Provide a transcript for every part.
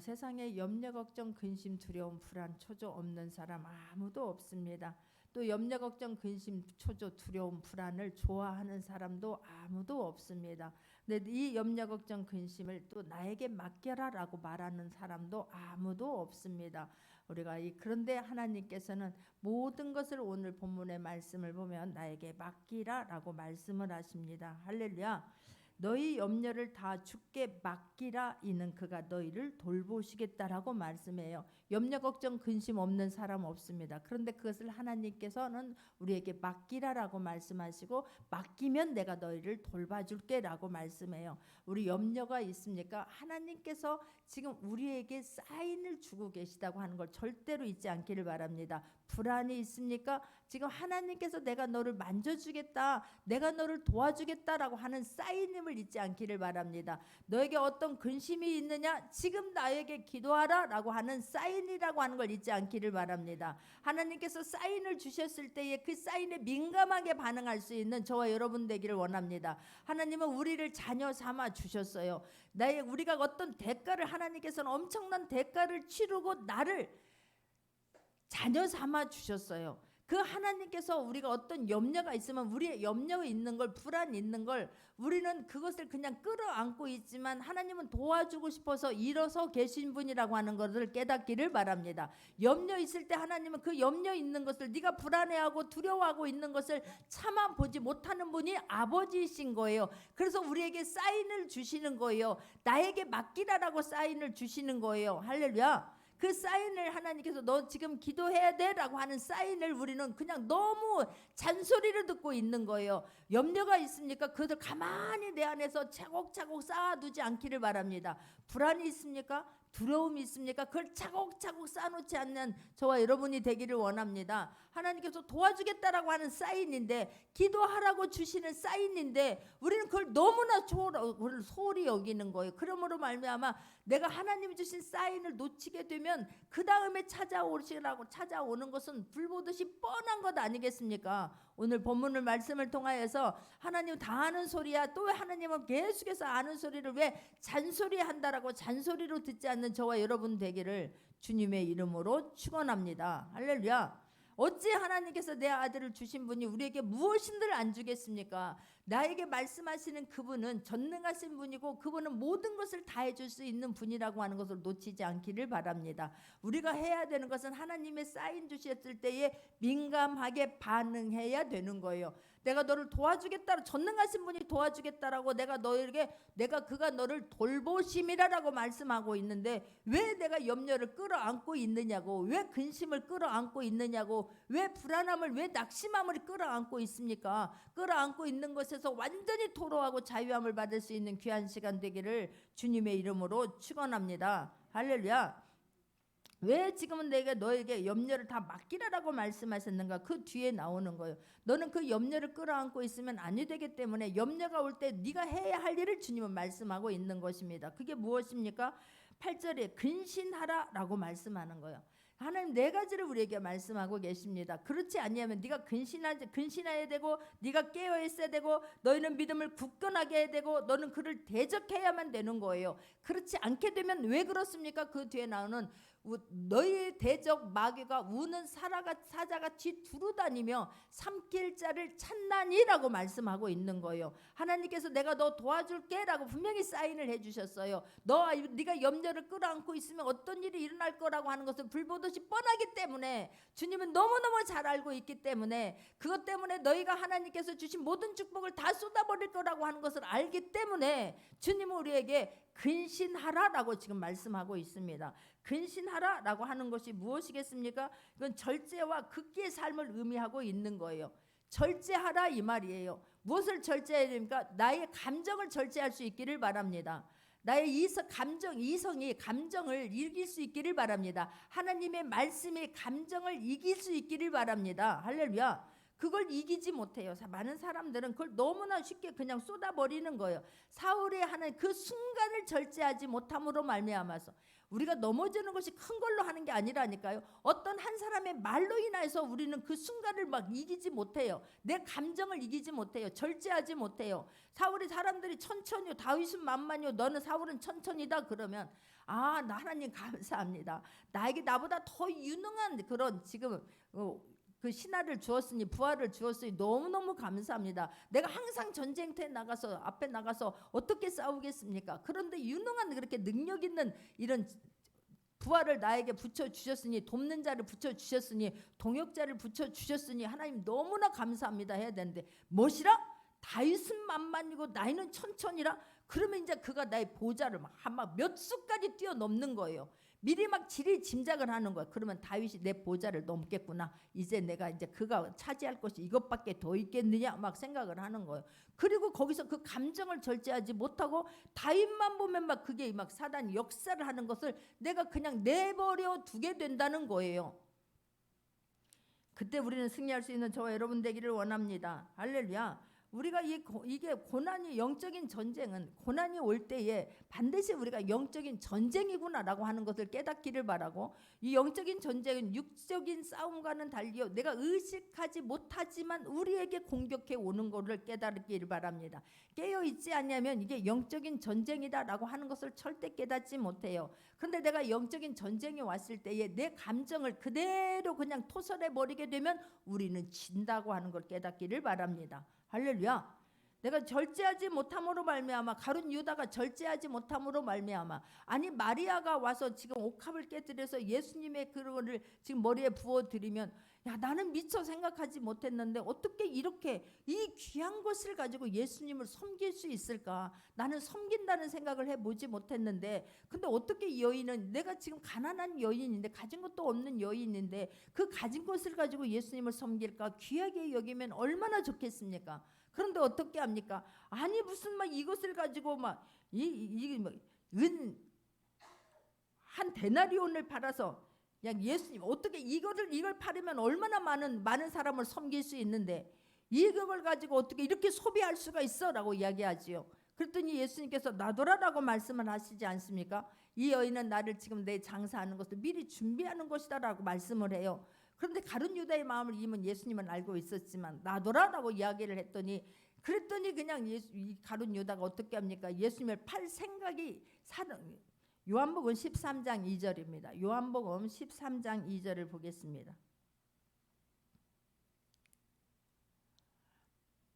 세상에 염려, 걱정, 근심, 두려움, 불안, 초조 없는 사람 아무도 없습니다. 또 염려, 걱정, 근심, 초조, 두려움, 불안을 좋아하는 사람도 아무도 없습니다. 근데 이 염려, 걱정, 근심을 또 나에게 맡겨라라고 말하는 사람도 아무도 없습니다. 그런데 하나님께서는 모든 것을 오늘 본문의 말씀을 보면 나에게 맡기라라고 말씀을 하십니다. 할렐루야. 너희 염려를 다 주께 맡기라. 이는 그가 너희를 돌보시겠다라고 말씀해요. 염려, 걱정, 근심 없는 사람 없습니다. 그런데 그것을 하나님께서는 우리에게 맡기라라고 말씀하시고, 맡기면 내가 너희를 돌봐줄게라고 말씀해요. 우리 염려가 있습니까? 하나님께서 지금 우리에게 사인을 주고 계시다고 하는 걸 절대로 잊지 않기를 바랍니다. 불안이 있습니까? 지금 하나님께서 내가 너를 만져주겠다, 내가 너를 도와주겠다라고 하는 사인임을 잊지 않기를 바랍니다. 너에게 어떤 근심이 있느냐? 지금 나에게 기도하라 라고 하는 사인이라고 하는 걸 잊지 않기를 바랍니다. 하나님께서 사인을 주셨을 때에 그 사인에 민감하게 반응할 수 있는 저와 여러분 되기를 원합니다. 하나님은 우리를 자녀 삼아 주셨어요. 우리가 어떤 대가를, 하나님께서는 엄청난 대가를 치르고 나를 자녀 삼아 주셨어요. 그 하나님께서 우리가 어떤 염려가 있으면, 우리의 염려 있는 걸, 불안 있는 걸 우리는 그것을 그냥 끌어안고 있지만 하나님은 도와주고 싶어서 일어서 계신 분이라고 하는 것을 깨닫기를 바랍니다. 염려 있을 때 하나님은 그 염려 있는 것을, 네가 불안해하고 두려워하고 있는 것을 참아 보지 못하는 분이 아버지이신 거예요. 그래서 우리에게 사인을 주시는 거예요. 나에게 맡기라라고 사인을 주시는 거예요. 할렐루야. 그 사인을 하나님께서 너 지금 기도해야 돼 라고 하는 사인을 우리는 그냥 너무 잔소리를 듣고 있는 거예요. 염려가 있습니까? 그것을 가만히 내 안에서 차곡차곡 쌓아두지 않기를 바랍니다. 불안이 있습니까? 두려움이 있습니까? 그걸 차곡차곡 쌓아놓지 않는 저와 여러분이 되기를 원합니다. 하나님께서 도와주겠다라고 하는 사인인데, 기도하라고 주시는 사인인데 우리는 그걸 너무나 소홀히 여기는 거예요. 그러므로 말미암아 내가 하나님이 주신 사인을 놓치게 되면 그 다음에 찾아오는 것은 불보듯이 뻔한 것 아니겠습니까? 오늘 본문을 말씀을 통하여서 하나님 다 아는 소리야, 또 왜 하나님은 계속해서 아는 소리를 왜 잔소리한다라고 잔소리로 듣지 않는 저와 여러분 되기를 주님의 이름으로 축원합니다. 할렐루야. 어찌 하나님께서 내 아들을 주신 분이 우리에게 무엇인들 안 주겠습니까? 나에게 말씀하시는 그분은 전능하신 분이고 그분은 모든 것을 다 해줄 수 있는 분이라고 하는 것을 놓치지 않기를 바랍니다. 우리가 해야 되는 것은 하나님의 사인 주셨을 때에 민감하게 반응해야 되는 거예요. 내가 너를 도와주겠다, 전능하신 분이 도와주겠다라고 그가 너를 돌보심이라고 말씀하고 있는데 왜 내가 염려를 끌어안고 있느냐고, 왜 근심을 끌어안고 있느냐고, 왜 불안함을, 왜 낙심함을 끌어안고 있습니까? 끌어안고 있는 것에서 완전히 토로하고 자유함을 받을 수 있는 귀한 시간 되기를 주님의 이름으로 축원합니다. 할렐루야. 왜 지금은 내가 너에게 염려를 다 맡기라라고 말씀하셨는가? 그 뒤에 나오는 거예요. 너는 그 염려를 끌어안고 있으면 아니 되기 때문에 염려가 올 때 네가 해야 할 일을 주님은 말씀하고 있는 것입니다. 그게 무엇입니까? 8절에 근신하라라고 말씀하는 거예요. 하나님 네 가지를 우리에게 말씀하고 계십니다. 그렇지 아니하면 네가 근신해야 되고, 네가 깨어 있어야 되고, 너희는 믿음을 굳건하게 해야 되고, 너는 그를 대적해야만 되는 거예요. 그렇지 않게 되면 왜 그렇습니까? 그 뒤에 나오는 너희 대적 마귀가 우는 사자가 뒤두루다니며 삼킬 자를 찾나니라고 말씀하고 있는 거예요. 하나님께서 내가 너 도와줄게 라고 분명히 사인을 해주셨어요. 네가 염려를 끌어안고 있으면 어떤 일이 일어날 거라고 하는 것을 불보듯이 뻔하기 때문에, 주님은 너무너무 잘 알고 있기 때문에, 그것 때문에 너희가 하나님께서 주신 모든 축복을 다 쏟아버릴 거라고 하는 것을 알기 때문에 주님은 우리에게 근신하라라고 지금 말씀하고 있습니다. 근신하라라고 하는 것이 무엇이겠습니까? 이건 절제와 극기의 삶을 의미하고 있는 거예요. 절제하라 이 말이에요. 무엇을 절제해야 됩니까? 나의 감정을 절제할 수 있기를 바랍니다. 나의 이성이 감정을 이길 수 있기를 바랍니다. 하나님의 말씀이 감정을 이길 수 있기를 바랍니다. 할렐루야. 그걸 이기지 못해요. 많은 사람들은 그걸 너무나 쉽게 그냥 쏟아버리는 거예요. 사울이 하는 그 순간을 절제하지 못함으로 말미암아서 우리가 넘어지는 것이 큰 걸로 하는 게 아니라니까요. 어떤 한 사람의 말로 인해서 우리는 그 순간을 막 이기지 못해요. 내 감정을 이기지 못해요. 절제하지 못해요. 사람들이 천천히요, 다윗은 만만히요, 너는 사울은 천천히다 그러면 나 하나님 감사합니다. 나보다 더 유능한 그런 지금 그 신화를 주었으니, 부활을 주었으니 너무너무 감사합니다. 내가 항상 전쟁터에 나가서 앞에 나가서 어떻게 싸우겠습니까? 그런데 유능한 그렇게 능력 있는 이런 부활을 나에게 붙여주셨으니, 돕는 자를 붙여주셨으니, 동역자를 붙여주셨으니 하나님 너무나 감사합니다 해야 되는데, 무엇이라? 다윗은 만만이고 나이는 천천이라. 그러면 이제 그가 나의 보좌를 막 몇 수까지 뛰어넘는 거예요. 미리 막 지리 짐작을 하는 거야. 그러면 다윗이 내 보좌를 넘겠구나. 이제 내가 이제 그가 차지할 것이 이것밖에 더 있겠느냐 막 생각을 하는 거예요. 그리고 거기서 그 감정을 절제하지 못하고 다윗만 보면 막 그게 막 사단이 역사를 하는 것을 내가 그냥 내버려 두게 된다는 거예요. 그때 우리는 승리할 수 있는 저와 여러분 되기를 원합니다. 할렐루야. 우리가 이게 고난이, 영적인 전쟁은 고난이 올 때에 반드시 우리가 영적인 전쟁이구나라고 하는 것을 깨닫기를 바라고, 이 영적인 전쟁은 육적인 싸움과는 달리요 내가 의식하지 못하지만 우리에게 공격해 오는 것을 깨닫기를 바랍니다. 깨어있지 않냐면 이게 영적인 전쟁이다라고 하는 것을 절대 깨닫지 못해요. 그런데 내가 영적인 전쟁이 왔을 때에 내 감정을 그대로 그냥 토설해 버리게 되면 우리는 진다고 하는 걸 깨닫기를 바랍니다. 할렐루야. 내가 절제하지 못함으로 말미암아, 가룟 유다가 절제하지 못함으로 말미암아, 아니 마리아가 와서 지금 옥합을 깨뜨려서 예수님의 그거를 지금 머리에 부어드리면, 야 나는 미처 생각하지 못했는데 어떻게 이렇게 이 귀한 것을 가지고 예수님을 섬길 수 있을까? 나는 섬긴다는 생각을 해보지 못했는데, 근데 어떻게 이 여인은, 내가 지금 가난한 여인인데, 가진 것도 없는 여인인데 그 가진 것을 가지고 예수님을 섬길까? 귀하게 여기면 얼마나 좋겠습니까? 그런데 어떻게 합니까? 아니 무슨 막 이것을 가지고 막 은 한 데나리온을 팔아서, 야 예수님 어떻게 이걸 팔으면 얼마나 많은 사람을 섬길 수 있는데 이걸 가지고 어떻게 이렇게 소비할 수가 있어라고 이야기하지요. 그랬더니 예수님께서 놔둬라라고 말씀을 하시지 않습니까? 이 여인은 나를 지금 내 장사하는 것을 미리 준비하는 것이다라고 말씀을 해요. 그런데 가룟 유다의 마음을 이미 예수님은 알고 있었지만 놔둬라라고 이야기를 했더니, 그랬더니 그냥 이 가룟 유다가 어떻게 합니까? 예수님을 팔 생각이 사는. 요한복음 13장 2절입니다. 요한복음 13장 2절을 보겠습니다.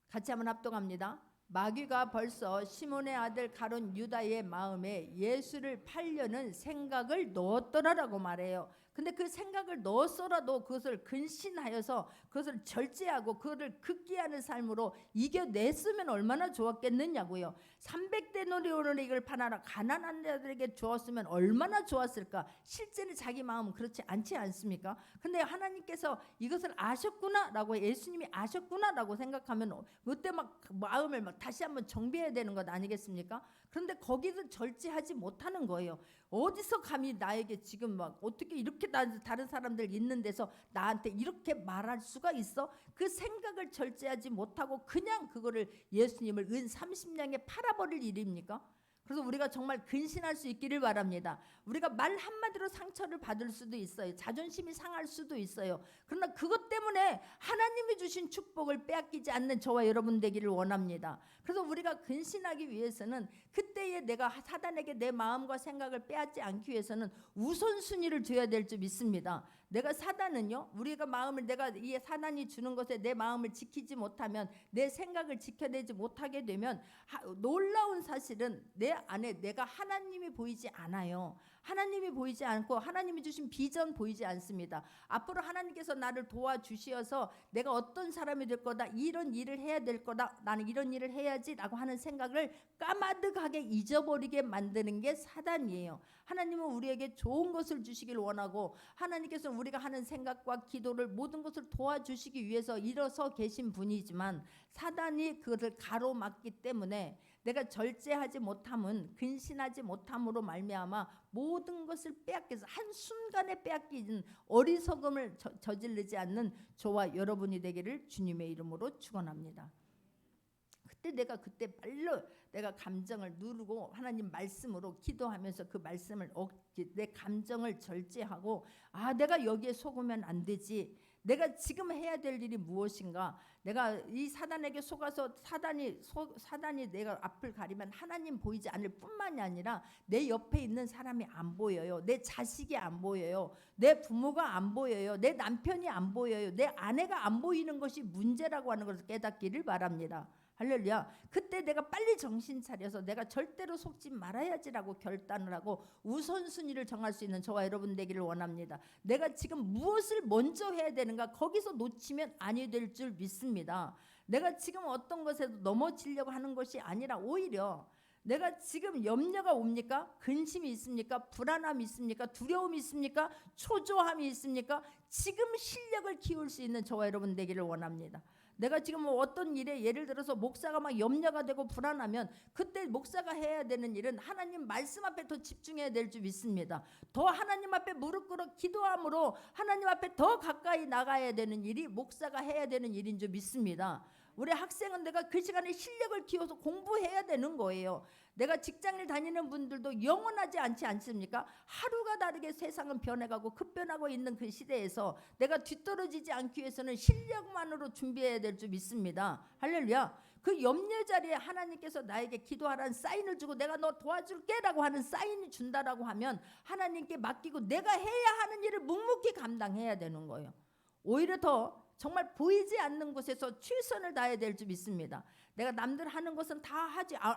같이 한번 합독합니다. 마귀가 벌써 시몬의 아들 가룟 유다의 마음에 예수를 팔려는 생각을 넣었더라라고 말해요. 근데 그 생각을 넣었어라도 그것을 근신하여서 그것을 절제하고 그것을 극기하는 삶으로 이겨냈으면 얼마나 좋았겠느냐고요. 300데나리온을 이걸 팔아라 가난한 자들에게 주었으면 얼마나 좋았을까. 실제는 자기 마음은 그렇지 않지 않습니까? 근데 하나님께서 이것을 아셨구나라고, 예수님이 아셨구나라고 생각하면 그때 막 마음을 막 다시 한번 정비해야 되는 것 아니겠습니까? 그런데 거기서 절제하지 못하는 거예요. 어디서 감히 나에게 지금 막 어떻게 이렇게 다른 사람들 있는 데서 나한테 이렇게 말할 수가 있어? 그 생각을 절제하지 못하고 그냥 그거를 예수님을 은 30냥에 팔아버릴 일입니까? 그래서 우리가 정말 근신할 수 있기를 바랍니다. 우리가 말 한마디로 상처를 받을 수도 있어요. 자존심이 상할 수도 있어요. 그러나 그것 때문에 하나님이 주신 축복을 빼앗기지 않는 저와 여러분 되기를 원합니다. 그래서 우리가 근신하기 위해서는 그때에 내가 사단에게 내 마음과 생각을 빼앗지 않기 위해서는 우선순위를 줘야 될 줄 믿습니다. 내가 사단은요, 우리가 마음을, 내가 이 사단이 주는 것에 내 마음을 지키지 못하면, 내 생각을 지켜내지 못하게 되면 놀라운 사실은 내 안에 내가 하나님이 보이지 않아요. 하나님이 보이지 않고 하나님이 주신 비전 보이지 않습니다. 앞으로 하나님께서 나를 도와주시어서 내가 어떤 사람이 될 거다, 이런 일을 해야 될 거다, 나는 이런 일을 해야지라고 하는 생각을 까마득하게 잊어버리게 만드는 게 사단이에요. 하나님은 우리에게 좋은 것을 주시길 원하고, 하나님께서 우리가 하는 생각과 기도를 모든 것을 도와주시기 위해서 일어서 계신 분이지만, 사단이 그것을 가로막기 때문에 내가 절제하지 못함은, 근신하지 못함으로 말미암아 모든 것을 빼앗겨서 한순간에 빼앗기는 어리석음을 저지르지 않는 저와 여러분이 되기를 주님의 이름으로 축원합니다. 그때 내가 빨리 내가 감정을 누르고 하나님 말씀으로 기도하면서 그 말씀을 내 감정을 절제하고, 내가 여기에 속으면 안 되지, 내가 지금 해야 될 일이 무엇인가? 내가 이 사단에게 속아서 사단이 내가 앞을 가리면 하나님 보이지 않을 뿐만이 아니라 내 옆에 있는 사람이 안 보여요. 내 자식이 안 보여요. 내 부모가 안 보여요. 내 남편이 안 보여요. 내 아내가 안 보이는 것이 문제라고 하는 것을 깨닫기를 바랍니다. 할렐루야. 그때 내가 빨리 정신 차려서 내가 절대로 속지 말아야지라고 결단을 하고 우선순위를 정할 수 있는 저와 여러분 되기를 원합니다. 내가 지금 무엇을 먼저 해야 되는가, 거기서 놓치면 아니 될 줄 믿습니다. 내가 지금 어떤 것에도 넘어지려고 하는 것이 아니라 오히려 내가 지금 염려가 옵니까? 근심이 있습니까? 불안함이 있습니까? 두려움이 있습니까? 초조함이 있습니까? 지금 실력을 키울 수 있는 저와 여러분 되기를 원합니다. 내가 지금 뭐 어떤 일에 예를 들어서 목사가 막 염려가 되고 불안하면 그때 목사가 해야 되는 일은 하나님 말씀 앞에 더 집중해야 될 줄 믿습니다. 더 하나님 앞에 무릎 꿇어 기도함으로 하나님 앞에 더 가까이 나가야 되는 일이 목사가 해야 되는 일인 줄 믿습니다. 우리 학생은 내가 그 시간에 실력을 키워서 공부해야 되는 거예요. 내가 직장을 다니는 분들도 영원하지 않지 않습니까? 하루가 다르게 세상은 변해가고 급변하고 있는 그 시대에서 내가 뒤떨어지지 않기 위해서는 실력만으로 준비해야 될 줄 믿습니다. 할렐루야. 그 염려 자리에 하나님께서 나에게 기도하라는 사인을 주고 내가 너 도와줄게 라고 하는 사인을 준다라고 하면 하나님께 맡기고 내가 해야 하는 일을 묵묵히 감당해야 되는 거예요. 오히려 더 정말 보이지 않는 곳에서 최선을 다해야 될 줄 믿습니다. 내가 남들 하는 것은 다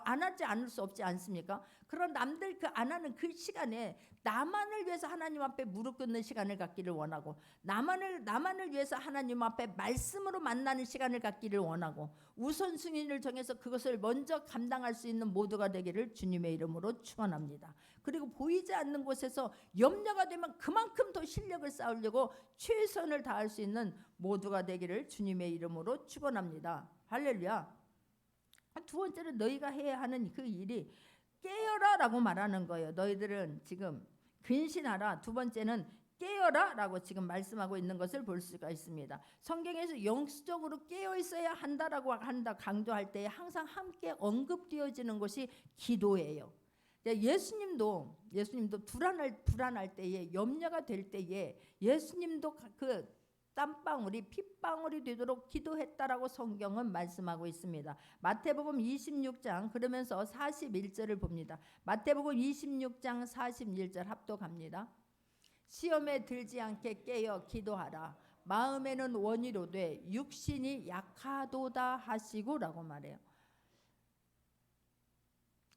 안 하지 않을 수 없지 않습니까? 그런 남들 안 하는 그 시간에 나만을 위해서 하나님 앞에 무릎 꿇는 시간을 갖기를 원하고 나만을 위해서 하나님 앞에 말씀으로 만나는 시간을 갖기를 원하고 우선순위를 정해서 그것을 먼저 감당할 수 있는 모두가 되기를 주님의 이름으로 축원합니다. 그리고 보이지 않는 곳에서 염려가 되면 그만큼 더 실력을 쌓으려고 최선을 다할 수 있는 모두가 되기를 주님의 이름으로 축원합니다. 할렐루야. 두 번째로 너희가 해야 하는 그 일이 깨어라 라고 말하는 거예요. 너희들은 지금 근신하라. 두 번째는 깨어라 라고 지금 말씀하고 있는 것을 볼 수가 있습니다. 성경에서 영적으로 깨어 있어야 한다라고 강조할 때 항상 함께 언급되어지는 것이 기도예요. 예수님도 불안할 때에 염려가 될 때에 예수님도 그 땀방울이 핏방울이 되도록 기도했다라고 성경은 말씀하고 있습니다. 마태복음 26장 그러면서 41절을 봅니다. 마태복음 26장 41절 합독합니다. 시험에 들지 않게 깨어 기도하라. 마음에는 원이로되 육신이 약하도다 하시고라고 말해요.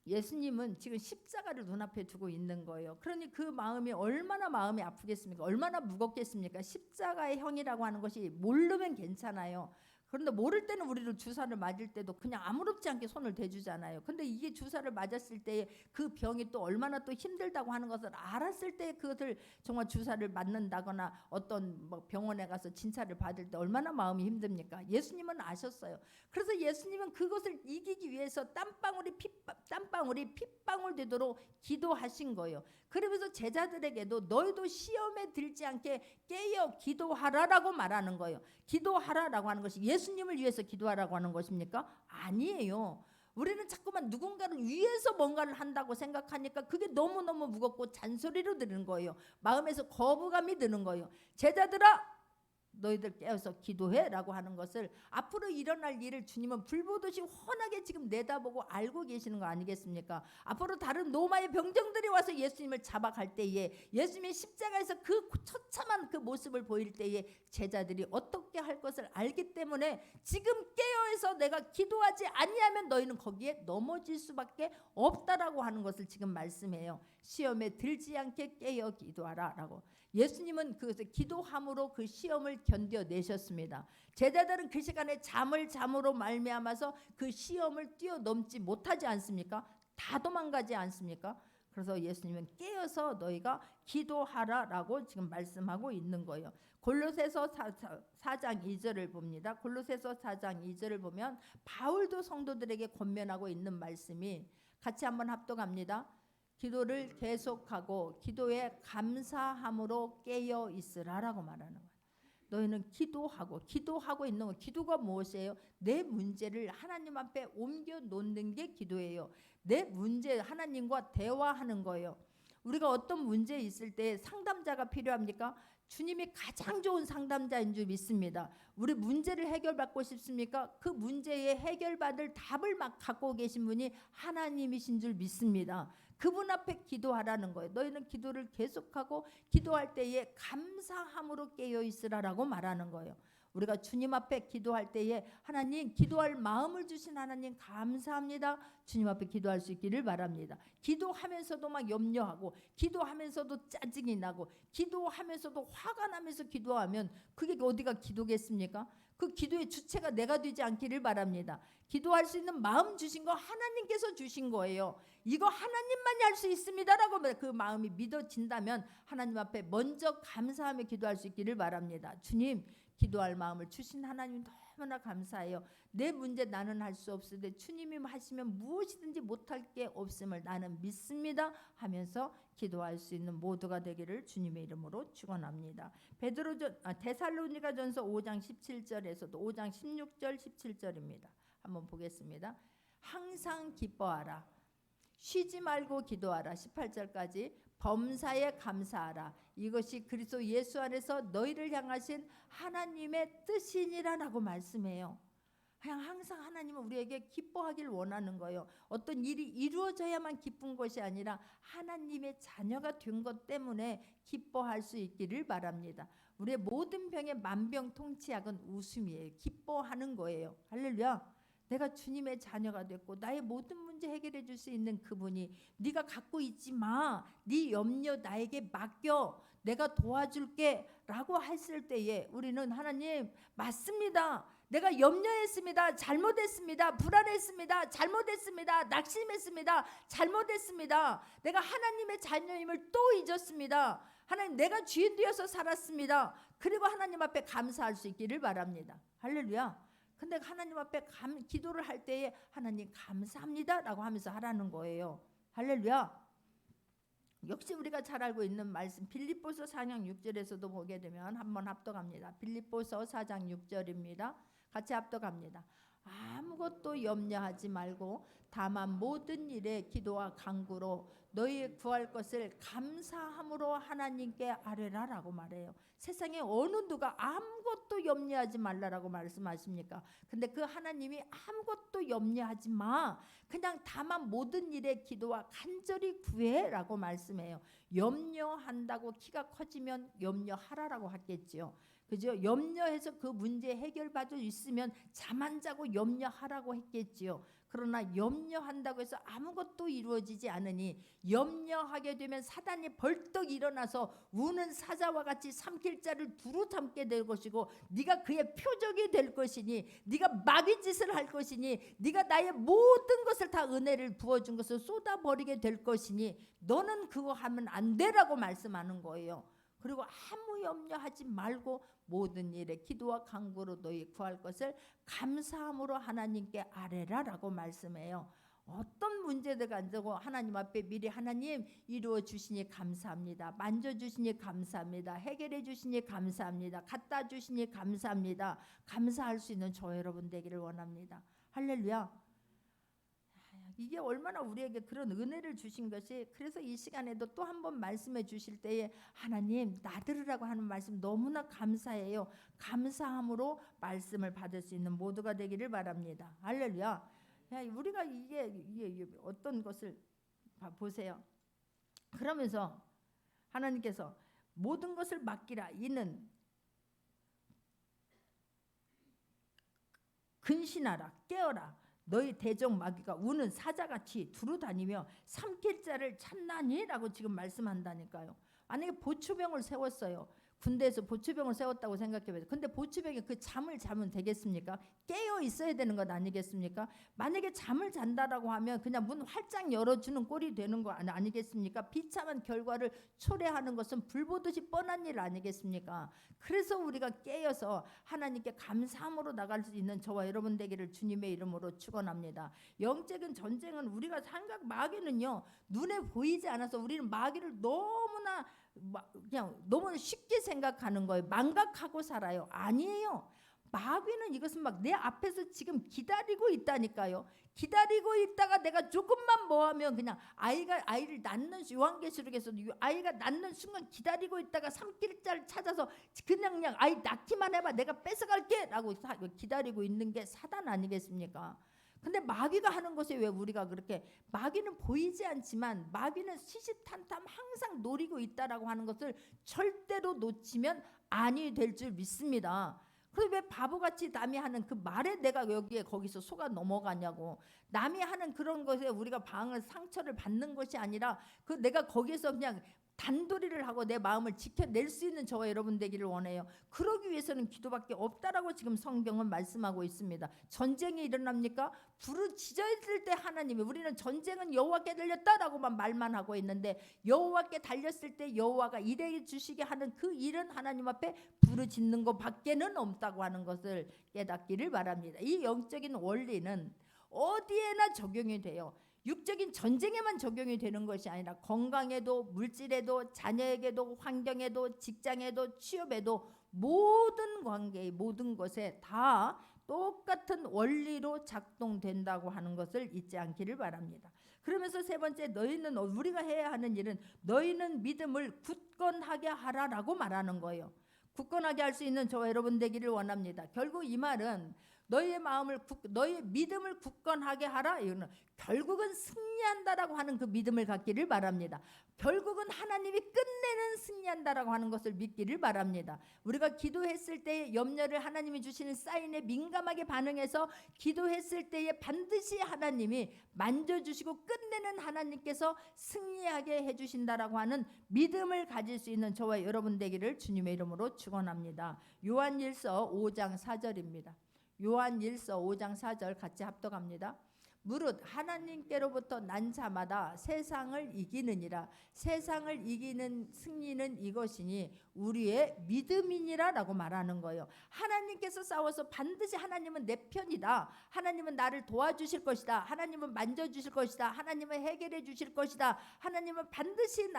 예수님은 지금 십자가를 눈앞에 두고 있는 거예요. 그러니 그 마음이 얼마나 마음이 아프겠습니까? 얼마나 무겁겠습니까? 십자가의 형이라고 하는 것이 모르면 괜찮아요. 그런데 모를 때는 우리를 주사를 맞을 때도 그냥 아무렇지 않게 손을 대주잖아요. 근데 이게 주사를 맞았을 때 그 병이 또 얼마나 또 힘들다고 하는 것을 알았을 때 그것을 정말 주사를 맞는다거나 어떤 뭐 병원에 가서 진찰을 받을 때 얼마나 마음이 힘듭니까? 예수님은 아셨어요. 그래서 예수님은 그것을 이기기 위해서 땀방울이 핏방울 되도록 기도하신 거예요. 그러면서 제자들에게도 너희도 시험에 들지 않게 깨어 기도하라라고 말하는 거예요. 기도하라라고 하는 것이 예수님을 위해서 기도하라고 하는 것입니까? 아니에요. 우리는 자꾸만 누군가를 위해서 뭔가를 한다고 생각하니까 그게 너무너무 무겁고 잔소리로 드는 거예요. 마음에서 거부감이 드는 거예요. 제자들아 너희들 깨어서 기도해라고 하는 것을 앞으로 일어날 일을 주님은 불보듯이 훤하게 지금 내다보고 알고 계시는 거 아니겠습니까? 앞으로 다른 로마의 병정들이 와서 예수님을 잡아갈 때에 예수님의 십자가에서 그 처참한 그 모습을 보일 때에 제자들이 어떻게 할 것을 알기 때문에 지금 깨어서 내가 기도하지 아니하면 너희는 거기에 넘어질 수밖에 없다라고 하는 것을 지금 말씀해요. 시험에 들지 않게 깨어 기도하라라고. 예수님은 그것을 기도함으로 그 시험을 견뎌내셨습니다. 제자들은 그 시간에 잠으로 말미암아서 그 시험을 뛰어넘지 못하지 않습니까? 다 도망가지 않습니까? 그래서 예수님은 깨어서 너희가 기도하라라고 지금 말씀하고 있는 거예요. 골로새서 4장 2절을 봅니다. 골로새서 4장 2절을 보면 바울도 성도들에게 권면하고 있는 말씀이 같이 한번 합독합니다. 기도를 계속하고 기도에 감사함으로 깨어 있으라라고 말하는 거예요. 너희는 기도하고 있는 거. 기도가 무엇이에요? 내 문제를 하나님 앞에 옮겨 놓는 게 기도예요. 내 문제 하나님과 대화하는 거예요. 우리가 어떤 문제에 있을 때 상담자가 필요합니까? 주님이 가장 좋은 상담자인 줄 믿습니다. 우리 문제를 해결받고 싶습니까? 그 문제에 해결받을 답을 막 갖고 계신 분이 하나님이신 줄 믿습니다. 그분 앞에 기도하라는 거예요. 너희는 기도를 계속하고 기도할 때에 감사함으로 깨어 있으라라고 말하는 거예요. 우리가 주님 앞에 기도할 때에 하나님, 기도할 마음을 주신 하나님 감사합니다. 주님 앞에 기도할 수 있기를 바랍니다. 기도하면서도 막 염려하고, 기도하면서도 짜증이 나고, 기도하면서도 화가 나면서 기도하면 그게 어디가 기도겠습니까? 그 기도의 주체가 내가 되지 않기를 바랍니다. 기도할 수 있는 마음 주신 거 하나님께서 주신 거예요. 이거 하나님만이 할 수 있습니다라고 그 마음이 믿어진다면 하나님 앞에 먼저 감사하며 기도할 수 있기를 바랍니다. 주님, 기도할 마음을 주신 하나님 너무나 감사해요. 내 문제 나는 할 수 없으되 주님이 하시면 무엇이든지 못할 게 없음을 나는 믿습니다 하면서 기도할 수 있는 모두가 되기를 주님의 이름으로 축원합니다. 데살로니가전서 5장 17절에서도 5장 16절 17절입니다. 한번 보겠습니다. 항상 기뻐하라. 쉬지 말고 기도하라. 18절까지 범사에 감사하라. 이것이 그리스도 예수 안에서 너희를 향하신 하나님의 뜻이니라라고 말씀해요. 그냥 항상 하나님은 우리에게 기뻐하길 원하는 거예요. 어떤 일이 이루어져야만 기쁜 것이 아니라 하나님의 자녀가 된 것 때문에 기뻐할 수 있기를 바랍니다. 우리의 모든 병의 만병통치약은 웃음이에요. 기뻐하는 거예요. 할렐루야. 내가 주님의 자녀가 됐고 나의 모든 문제 해결해 줄 수 있는 그분이 네가 갖고 있지 마. 네 염려 나에게 맡겨. 내가 도와줄게 라고 했을 때에 우리는 하나님 맞습니다. 내가 염려했습니다. 잘못했습니다. 불안했습니다. 잘못했습니다. 낙심했습니다. 잘못했습니다. 내가 하나님의 자녀임을 또 잊었습니다. 하나님 내가 죄인 되어서 살았습니다. 그리고 하나님 앞에 감사할 수 있기를 바랍니다. 할렐루야. 근데 하나님 앞에 기도를 할 때에 하나님 감사합니다 라고 하면서 하라는 거예요. 할렐루야. 역시 우리가 잘 알고 있는 말씀 빌립보서 4장 6절에서도 보게 되면 한번 합독합니다. 빌립보서 4장 6절입니다. 같이 합독합니다. 아무것도 염려하지 말고 다만 모든 일에 기도와 간구로 너희 구할 것을 감사함으로 하나님께 아뢰라라고 말해요. 세상에 어느 누가 아무것도 염려하지 말라라고 말씀하십니까? 근데 그 하나님이 아무것도 염려하지 마. 그냥 다만 모든 일에 기도와 간절히 구해라고 말씀해요. 염려한다고 키가 커지면 염려하라라고 하겠지요. 그죠? 염려해서 그 문제 해결받을 수 있으면 잠 안 자고 염려하라고 했겠지요. 그러나 염려한다고 해서 아무것도 이루어지지 않으니 염려하게 되면 사단이 벌떡 일어나서 우는 사자와 같이 삼킬 자를 두루 삼게 될 것이고 네가 그의 표적이 될 것이니 네가 마귀짓을 할 것이니 네가 나의 모든 것을 다 은혜를 부어준 것을 쏟아버리게 될 것이니 너는 그거 하면 안 되라고 말씀하는 거예요. 그리고 아무 염려하지 말고 모든 일에 기도와 간구로 너희 구할 것을 감사함으로 하나님께 아뢰라라고 말씀해요. 어떤 문제들 가지고 하나님 앞에 미리 하나님 이루어 주시니 감사합니다. 만져 주시니 감사합니다. 해결해 주시니 감사합니다. 갖다 주시니 감사합니다. 감사할 수 있는 저 여러분 되기를 원합니다. 할렐루야. 이게 얼마나 우리에게 그런 은혜를 주신 것이, 그래서 이 시간에도 또 한 번 말씀해 주실 때에 하나님 나들으라고 하는 말씀 너무나 감사해요. 감사함으로 말씀을 받을 수 있는 모두가 되기를 바랍니다. 할렐루야. 우리가 이게 어떤 것을 보세요. 그러면서 하나님께서 모든 것을 맡기라. 이는 근신하라. 깨어라. 너희 대적 마귀가 우는 사자같이 두루다니며 삼킬 자를 찾나니라고 지금 말씀한다니까요. 만약에 보초병을 세웠어요. 군대에서 보초병을 세웠다고 생각해봐요. 근데 보초병이 그 잠을 자면 되겠습니까? 깨어 있어야 되는 것 아니겠습니까? 만약에 잠을 잔다라고 하면 그냥 문 활짝 열어주는 꼴이 되는 거 아니겠습니까? 비참한 결과를 초래하는 것은 불보듯이 뻔한 일 아니겠습니까? 그래서 우리가 깨어서 하나님께 감사함으로 나갈 수 있는 저와 여러분 되기를 주님의 이름으로 축원합니다. 영적인 전쟁은 우리가 생각, 마귀는요 눈에 보이지 않아서 우리는 마귀를 너무나 그냥 너무 쉽게 생각하는 거예요. 망각하고 살아요. 아니에요. 마귀는 이것은 막 내 앞에서 지금 기다리고 있다니까요. 기다리고 있다가 내가 조금만 뭐 하면 그냥 아이를 낳는, 요한계시록에서도 아이가 낳는 순간 기다리고 있다가 삼킬자를 찾아서 그냥 아이 낳기만 해봐, 내가 뺏어갈게 라고 기다리고 있는 게 사단 아니겠습니까? 근데 마귀가 하는 것이, 왜 우리가 그렇게, 마귀는 보이지 않지만 마귀는 시시탄탄 항상 노리고 있다라고 하는 것을 절대로 놓치면 아니 될 줄 믿습니다. 그래서 왜 바보같이 남이 하는 그 말에 내가 여기에 거기서 속아 넘어가냐고. 남이 하는 그런 것에 우리가 상처를 받는 것이 아니라 그 내가 거기에서 그냥 단도리를 하고 내 마음을 지켜낼 수 있는 저와 여러분 되기를 원해요. 그러기 위해서는 기도밖에 없다라고 지금 성경은 말씀하고 있습니다. 전쟁이 일어납니까? 부르짖을 때 하나님이, 우리는 전쟁은 여호와께 달렸다라고만 말만 하고 있는데, 여호와께 달렸을 때 여호와가 일해 주시게 하는 그 일은 하나님 앞에 부르짖는 것밖에는 없다고 하는 것을 깨닫기를 바랍니다. 이 영적인 원리는 어디에나 적용이 돼요. 육적인 전쟁에만 적용이 되는 것이 아니라 건강에도, 물질에도, 자녀에게도, 환경에도, 직장에도, 취업에도, 모든 관계에, 모든 것에 다 똑같은 원리로 작동된다고 하는 것을 잊지 않기를 바랍니다. 그러면서 세 번째, 너희는, 우리가 해야 하는 일은 너희는 믿음을 굳건하게 하라라고 말하는 거예요. 굳건하게 할 수 있는 저와 여러분 되기를 원합니다. 결국 이 말은 너희의 믿음을 굳건하게 하라. 이거는 결국은 승리한다라고 하는 그 믿음을 갖기를 바랍니다. 결국은 하나님이 끝내는 승리한다라고 하는 것을 믿기를 바랍니다. 우리가 기도했을 때의 염려를 하나님이 주시는 사인에 민감하게 반응해서 기도했을 때에 반드시 하나님이 만져주시고 끝내는 하나님께서 승리하게 해주신다라고 하는 믿음을 가질 수 있는 저와 여러분 되기를 주님의 이름으로 축원합니다. 요한일서 5장 4절입니다. 요한일서 5장 4절 같이 합독합니다. 무릇 하나님께로부터 난 자마다 세상을 이기느니라. 세상을 이기는 승리는 이것이니 우리의 믿음이니라 라고 말하는 거예요. 하나님께서 싸워서 반드시 하나님은 내 편이다, 하나님은 나를 도와주실 것이다, 하나님은 만져주실 것이다, 하나님은 해결해 주실 것이다, 하나님은 반드시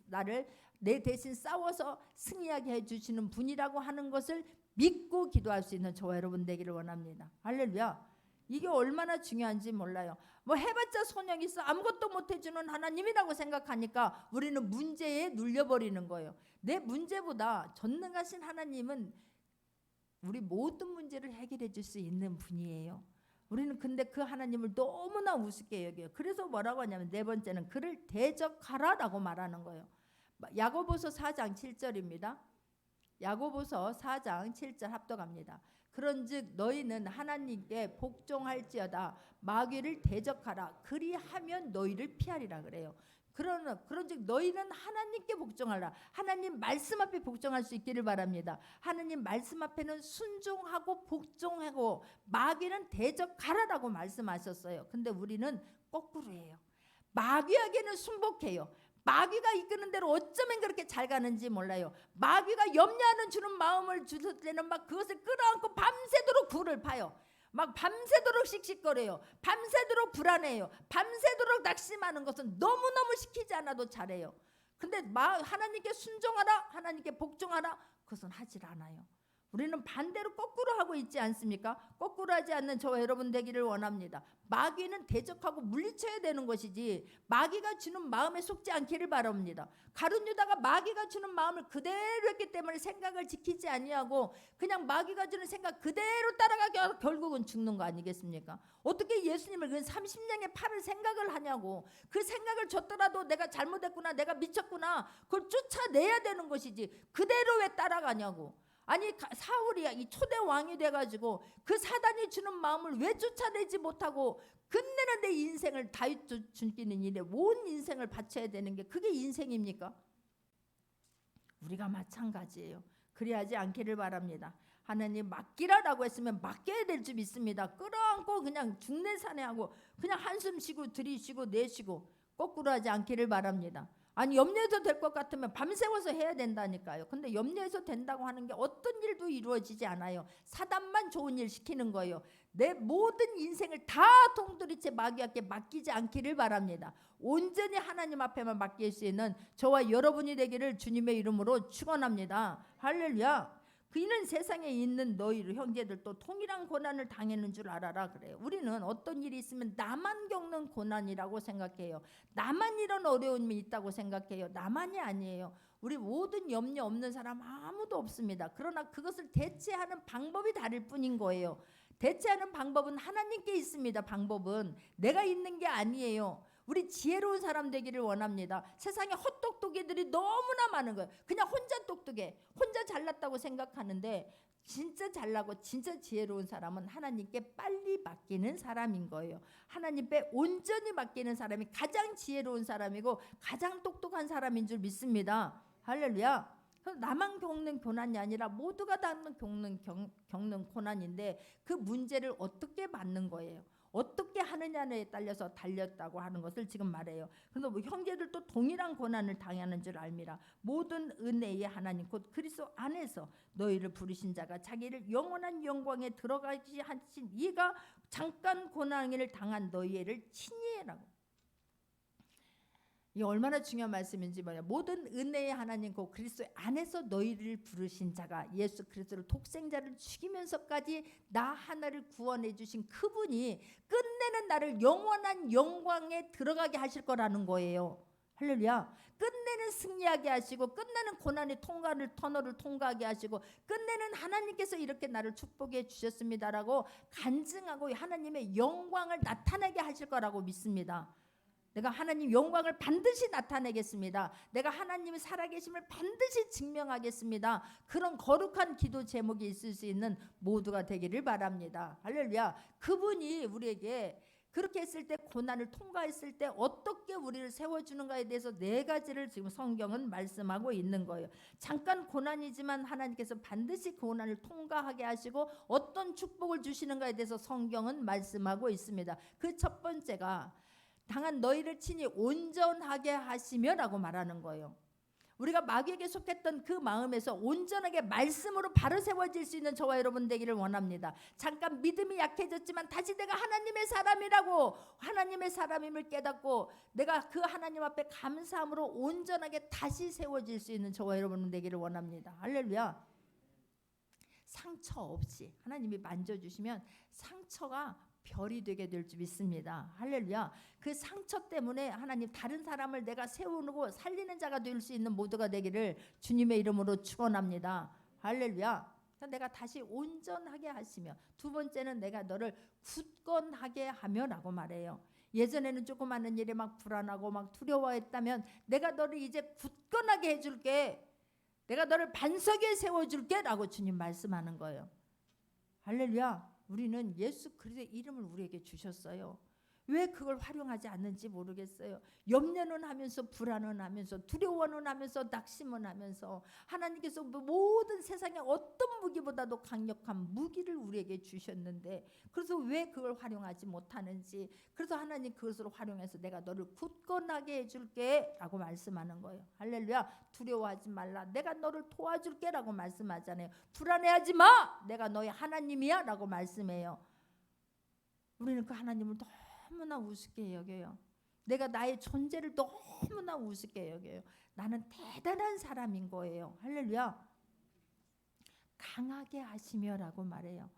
나를 내 대신 싸워서 승리하게 해주시는 분이라고 하는 것을 믿고 기도할 수 있는 저와 여러분 되기를 원합니다. 할렐루야. 이게 얼마나 중요한지 몰라요. 뭐 해봤자 소용이 있어, 아무것도 못해주는 하나님이라고 생각하니까 우리는 문제에 눌려버리는 거예요. 내 문제보다 전능하신 하나님은 우리 모든 문제를 해결해 줄 수 있는 분이에요. 우리는 근데 그 하나님을 너무나 우습게 여겨요. 그래서 뭐라고 하냐면 네 번째는 그를 대적하라라고 말하는 거예요. 야고보서 4장 7절입니다. 야고보서 4장 7절 합독합니다. 그런즉 너희는 하나님께 복종할지어다 마귀를 대적하라 그리하면 너희를 피하리라 그래요. 그런즉 너희는 하나님께 복종하라. 하나님 말씀 앞에 복종할 수 있기를 바랍니다. 하나님 말씀 앞에는 순종하고 복종하고 마귀는 대적하라라고 말씀하셨어요. 근데 우리는 거꾸로 해요. 마귀에게는 순복해요. 마귀가 이끄는 대로 어쩌면 그렇게 잘 가는지 몰라요. 마귀가 염려하는 주는 마음을 주실 때는 막 그것을 끌어안고 밤새도록 굴을 파요. 막 밤새도록 씩씩거려요. 밤새도록 불안해요. 밤새도록 낙심하는 것은 너무너무 시키지 않아도 잘해요. 근데 하나님께 순종하라, 하나님께 복종하라, 그것은 하질 않아요. 우리는 반대로 거꾸로 하고 있지 않습니까? 거꾸로 하지 않는 저와 여러분 되기를 원합니다. 마귀는 대적하고 물리쳐야 되는 것이지 마귀가 주는 마음에 속지 않기를 바랍니다. 가룟 유다가 마귀가 주는 마음을 그대로 했기 때문에 생각을 지키지 아니하고 그냥 마귀가 주는 생각 그대로 따라가게 결국은 죽는 거 아니겠습니까? 어떻게 예수님을 그 30년의 팔을 생각을 하냐고. 그 생각을 줬더라도 내가 잘못했구나, 내가 미쳤구나, 그걸 쫓아내야 되는 것이지 그대로 왜 따라가냐고. 아니 사울이 이 초대 왕이 돼가지고 그 사단이 주는 마음을 왜 쫓아내지 못하고 끝내는 내 인생을 다윗 죽이는 일에 온 인생을 바쳐야 되는 게 그게 인생입니까? 우리가 마찬가지예요. 그래야지 않기를 바랍니다. 하나님 맡기라라고 했으면 맡겨야 될 줄 믿습니다. 끌어안고 그냥 중내산해하고 그냥 한숨 쉬고 들이쉬고 내쉬고 거꾸로 하지 않기를 바랍니다. 아니 염려해서 될 것 같으면 밤새워서 해야 된다니까요. 근데 염려해서 된다고 하는 게 어떤 일도 이루어지지 않아요. 사단만 좋은 일 시키는 거예요. 내 모든 인생을 다 통두리째 마귀에게 맡기지 않기를 바랍니다. 온전히 하나님 앞에만 맡길 수 있는 저와 여러분이 되기를 주님의 이름으로 축원합니다. 할렐루야. 그이는 세상에 있는 너희 형제들도 동일한 고난을 당하는 줄 알아라 그래요. 우리는 어떤 일이 있으면 나만 겪는 고난이라고 생각해요. 나만 이런 어려움이 있다고 생각해요. 나만이 아니에요. 우리 모든 염려 없는 사람 아무도 없습니다. 그러나 그것을 대체하는 방법이 다를 뿐인 거예요. 대체하는 방법은 하나님께 있습니다. 방법은 내가 있는 게 아니에요. 우리 지혜로운 사람 되기를 원합니다. 세상에 헛똑똑이들이 너무나 많은 거예요. 그냥 혼자 똑똑해, 혼자 잘났다고 생각하는데 진짜 잘나고 진짜 지혜로운 사람은 하나님께 빨리 맡기는 사람인 거예요. 하나님께 온전히 맡기는 사람이 가장 지혜로운 사람이고 가장 똑똑한 사람인 줄 믿습니다. 할렐루야. 나만 겪는 고난이 아니라 모두가 다 겪는 고난인데 그 문제를 어떻게 맞는 거예요. 어떻게 하느냐에 딸려서 달렸다고 하는 것을 지금 말해요. 그래서 뭐 형제들도 동일한 고난을 당하는 줄 알미라. 모든 은혜의 하나님 곧 그리스도 안에서 너희를 부르신 자가 자기를 영원한 영광에 들어가시 하신 이가 잠깐 고난을 당한 너희를 친히 해라고. 이 얼마나 중요한 말씀인지 뭐냐. 모든 은혜의 하나님 곧 그리스도 안에서 너희를 부르신 자가 예수 그리스도를 독생자를 죽이면서까지 나 하나를 구원해 주신 그분이 끝내는 나를 영원한 영광에 들어가게 하실 거라는 거예요. 할렐루야. 끝내는 승리하게 하시고 끝내는 고난의 터널을 통과하게 하시고 끝내는 하나님께서 이렇게 나를 축복해 주셨습니다라고 간증하고 하나님의 영광을 나타내게 하실 거라고 믿습니다. 내가 하나님 영광을 반드시 나타내겠습니다. 내가 하나님의 살아계심을 반드시 증명하겠습니다. 그런 거룩한 기도 제목이 있을 수 있는 모두가 되기를 바랍니다. 할렐루야. 그분이 우리에게 그렇게 했을 때 고난을 통과했을 때 어떻게 우리를 세워주는가에 대해서 4가지를 지금 성경은 말씀하고 있는 거예요. 잠깐 고난이지만 하나님께서 반드시 그 고난을 통과하게 하시고 어떤 축복을 주시는가에 대해서 성경은 말씀하고 있습니다. 그 첫 번째가 당한 너희를 친히 온전하게 하시며라고 말하는 거예요. 우리가 마귀에게 속했던 그 마음에서 온전하게 말씀으로 바로 세워질 수 있는 저와 여러분 되기를 원합니다. 잠깐 믿음이 약해졌지만 다시 내가 하나님의 사람이라고 하나님의 사람임을 깨닫고 내가 그 하나님 앞에 감사함으로 온전하게 다시 세워질 수 있는 저와 여러분 되기를 원합니다. 할렐루야. 상처 없이 하나님이 만져주시면 상처가 별이 되게 될 줄 믿습니다. 할렐루야. 그 상처 때문에 하나님 다른 사람을 내가 세우고 살리는 자가 될 수 있는 모두가 되기를 주님의 이름으로 축원합니다. 할렐루야. 내가 다시 온전하게 하시며 두 번째는 내가 너를 굳건하게 하며라고 말해요. 예전에는 조그마한 일에 막 불안하고 막 두려워했다면 내가 너를 이제 굳건하게 해줄게. 내가 너를 반석에 세워줄게 라고 주님 말씀하는 거예요. 할렐루야. 우리는 예수 그리스도의 이름을 우리에게 주셨어요. 왜 그걸 활용하지 않는지 모르겠어요. 염려는 하면서 불안은 하면서 두려워는 하면서 낙심은 하면서 하나님께서 모든 세상의 어떤 무기보다도 강력한 무기를 우리에게 주셨는데 그래서 왜 그걸 활용하지 못하는지 그래서 하나님 그것으로 활용해서 내가 너를 굳건하게 해줄게 라고 말씀하는 거예요. 할렐루야. 두려워하지 말라. 내가 너를 도와줄게 라고 말씀하잖아요. 불안해하지 마. 내가 너의 하나님이야 라고 말씀해요. 우리는 그 하나님을 너무나 우습게 여겨요. 내가 나의 존재를 너무나 우습게 여겨요. 나는 대단한 사람인 거예요. 할렐루야. 강하게 하시며라고 말해요.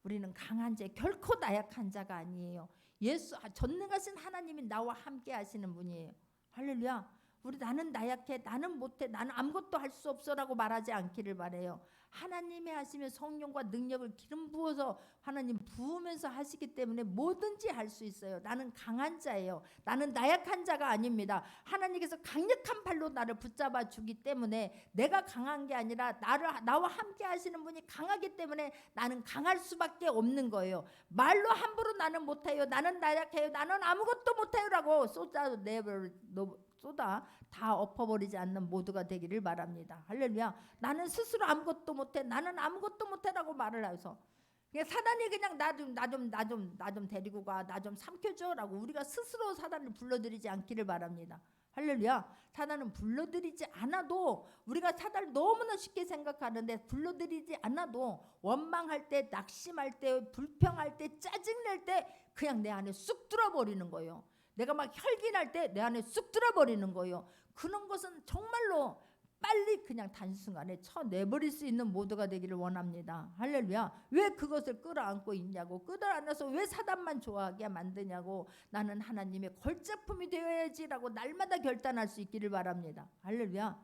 우리는 강한 자 결코 나약한 자가 아니에요. 예수 전능하신 하나님이 나와 함께 하시는 분이에요. 할렐루야. 우리 나는 나약해, 나는 못해, 나는 아무것도 할 수 없어라고 말하지 않기를 바래요. 하나님이 하시면 성령과 능력을 기름 부어서 하나님 부으면서 하시기 때문에 뭐든지 할 수 있어요. 나는 강한 자예요. 나는 나약한 자가 아닙니다. 하나님께서 강력한 팔로 나를 붙잡아 주기 때문에 내가 강한 게 아니라 나와 함께 하시는 분이 강하기 때문에 나는 강할 수밖에 없는 거예요. 말로 함부로 나는 못해요. 나는 나약해요. 나는 아무것도 못해요라고 쏟아 다 엎어버리지 않는 모두가 되기를 바랍니다. 할렐루야. 나는 스스로 아무것도 못해. 나는 아무것도 못해라고 말을 해서 사단이 그냥 나 좀 데리고 가. 나 좀 삼켜줘라고 우리가 스스로 사단을 불러들이지 않기를 바랍니다. 할렐루야. 사단은 불러들이지 않아도 우리가 사단을 너무나 쉽게 생각하는데 불러들이지 않아도 원망할 때 낙심할 때 불평할 때 짜증낼 때 그냥 내 안에 쑥 들어버리는 거예요. 내가 막 혈기날 때 내 안에 쑥 들어버리는 거예요. 그런 것은 정말로 빨리 그냥 단순간에 쳐내버릴 수 있는 모두가 되기를 원합니다. 할렐루야. 왜 그것을 끌어안고 있냐고, 끌어안아서 왜 사단만 좋아하게 만드냐고, 나는 하나님의 걸작품이 되어야지라고 날마다 결단할 수 있기를 바랍니다. 할렐루야.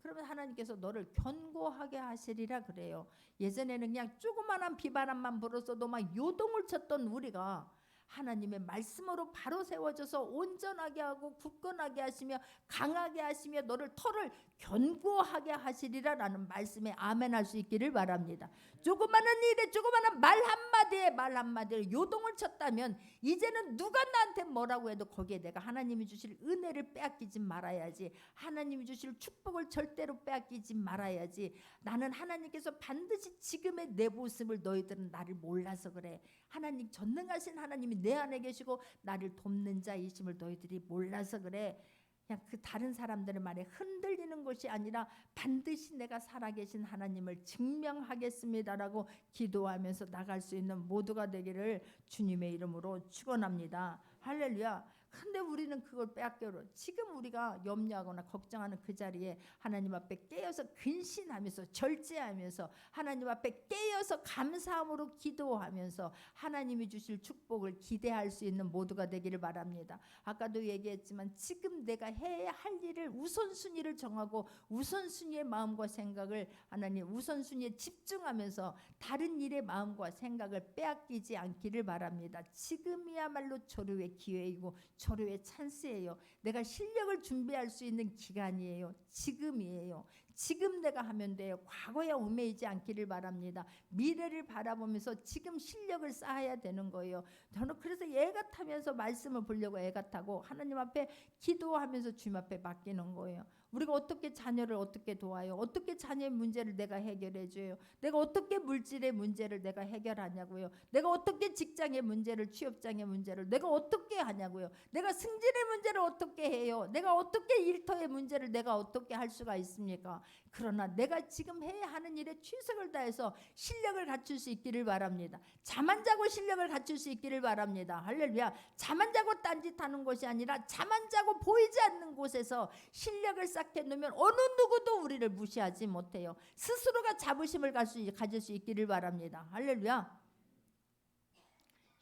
그러면 하나님께서 너를 견고하게 하시리라 그래요. 예전에는 그냥 조그마한 비바람만 불었어도 막 요동을 쳤던 우리가 하나님의 말씀으로 바로 세워져서 온전하게 하고 굳건하게 하시며 강하게 하시며 너를 털을 견고하게 하시리라라는 말씀에 아멘할 수 있기를 바랍니다. 조그마한 일에 조그마한 말 한마디에 요동을 쳤다면 이제는 누가 나한테 뭐라고 해도 거기에 내가 하나님이 주실 은혜를 빼앗기지 말아야지. 하나님이 주실 축복을 절대로 빼앗기지 말아야지. 나는 하나님께서 반드시 지금의 내 모습을 너희들은 나를 몰라서 그래. 하나님 전능하신 하나님이 내 안에 계시고 나를 돕는 자이심을 너희들이 몰라서 그래. 그냥 그 다른 사람들의 말에 흔들리는 것이 아니라 반드시 내가 살아계신 하나님을 증명하겠습니다라고 기도하면서 나갈 수 있는 모두가 되기를 주님의 이름으로 축원합니다. 할렐루야. 근데 우리는 그걸 빼앗겨로 지금 우리가 염려하거나 걱정하는 그 자리에 하나님 앞에 깨어서 근신하면서 절제하면서 하나님 앞에 깨어서 감사함으로 기도하면서 하나님이 주실 축복을 기대할 수 있는 모두가 되기를 바랍니다. 아까도 얘기했지만 지금 내가 해야 할 일을 우선순위를 정하고 우선순위의 마음과 생각을 하나님 우선순위에 집중하면서 다른 일의 마음과 생각을 빼앗기지 않기를 바랍니다. 지금이야말로 조류의 기회이고 조류의 찬스예요. 내가 실력을 준비할 수 있는 기간이에요. 지금이에요. 지금 내가 하면 돼요. 과거에 얽매이지 않기를 바랍니다. 미래를 바라보면서 지금 실력을 쌓아야 되는 거예요. 저는 그래서 애가 타면서 말씀을 보려고 애가 타고 하나님 앞에 기도하면서 주님 앞에 맡기는 거예요. 우리가 어떻게 자녀를 어떻게 도와요? 어떻게 자녀의 문제를 내가 해결해 줘요? 내가 어떻게 물질의 문제를 내가 해결하냐고요? 내가 어떻게 직장의 문제를, 취업장의 문제를 내가 어떻게 하냐고요? 내가 승진의 문제를 어떻게 해요? 내가 어떻게 일터의 문제를 내가 어떻게 할 수가 있습니까? 그러나 내가 지금 해야 하는 일에 최선을 다해서 실력을 갖출 수 있기를 바랍니다. 잠 안 자고 실력을 갖출 수 있기를 바랍니다. 할렐루야. 잠 안 자고 딴짓하는 것이 아니라 잠 안 자고 보이지 않는 곳에서 실력을 쌓게 놓으면 어느 누구도 우리를 무시하지 못해요. 스스로가 자부심을 가질 수 있기를 바랍니다. 할렐루야.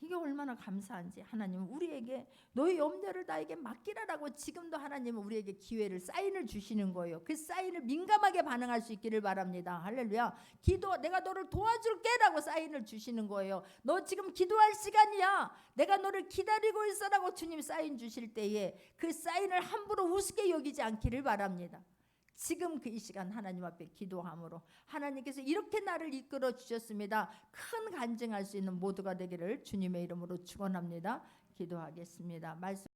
이게 얼마나 감사한지. 하나님은 우리에게 너의 염려를 나에게 맡기라라고 지금도 하나님은 우리에게 기회를, 사인을 주시는 거예요. 그 사인을 민감하게 반응할 수 있기를 바랍니다. 할렐루야. 기도, 내가 너를 도와줄게라고 사인을 주시는 거예요. 너 지금 기도할 시간이야. 내가 너를 기다리고 있어라고 주님 사인 주실 때에 그 사인을 함부로 우습게 여기지 않기를 바랍니다. 지금 그 이 시간 하나님 앞에 기도함으로 하나님께서 이렇게 나를 이끌어 주셨습니다. 큰 간증할 수 있는 모두가 되기를 주님의 이름으로 축원합니다. 기도하겠습니다. 말씀